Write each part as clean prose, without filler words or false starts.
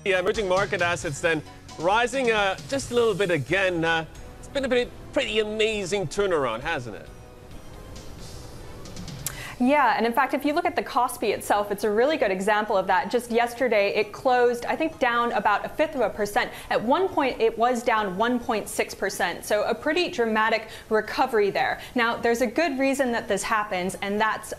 Yeah, emerging market assets then rising just a little bit again. It's been a pretty amazing turnaround, hasn't it? Yeah, and in fact, if you look at the Kospi itself, it's a really good example of that. Just yesterday, it closed, I think, down about 1/5%. At one point, it was down 1.6%. So a pretty dramatic recovery there. Now, there's a good reason that this happens, and that's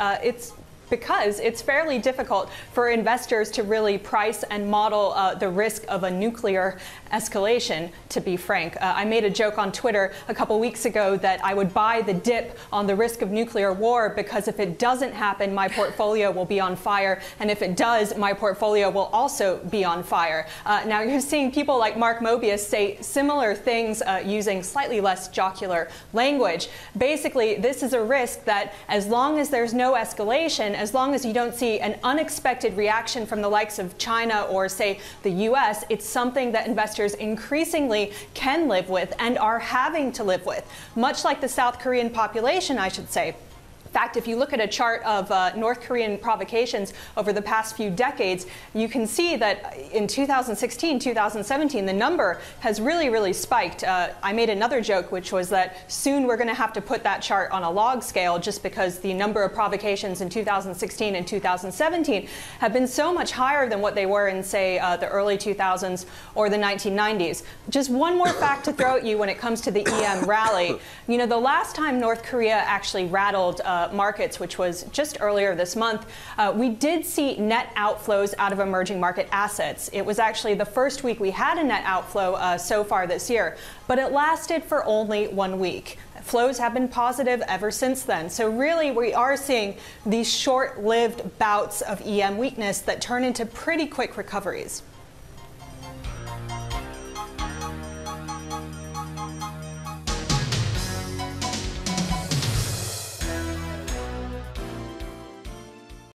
because it's fairly difficult for investors to really price and model the risk of a nuclear escalation, to be frank. I made a joke on Twitter a couple weeks ago that I would buy the dip on the risk of nuclear war because if it doesn't happen, my portfolio will be on fire. And if it does, my portfolio will also be on fire. Now you're seeing people like Mark Mobius say similar things using slightly less jocular language. Basically, this is a risk that as long as there's no escalation, as long as you don't see an unexpected reaction from the likes of China or, say, the US, it's something that investors increasingly can live with and are having to live with, much like the South Korean population, I should say. In fact, if you look at a chart of North Korean provocations over the past few decades, you can see that in 2016, 2017, the number has really spiked. I made another joke, which was that soon we're going to have to put that chart on a log scale just because the number of provocations in 2016 and 2017 have been so much higher than what they were in, say, the early 2000s or the 1990s. Just one more fact to throw at you when it comes to the EM rally. You know, the last time North Korea actually rattled markets, which was just earlier this month, we did see net outflows out of emerging market assets. It was actually the first week we had a net outflow so far this year, but it lasted for only 1 week. Flows have been positive ever since then. So really, we are seeing these short-lived bouts of EM weakness that turn into pretty quick recoveries.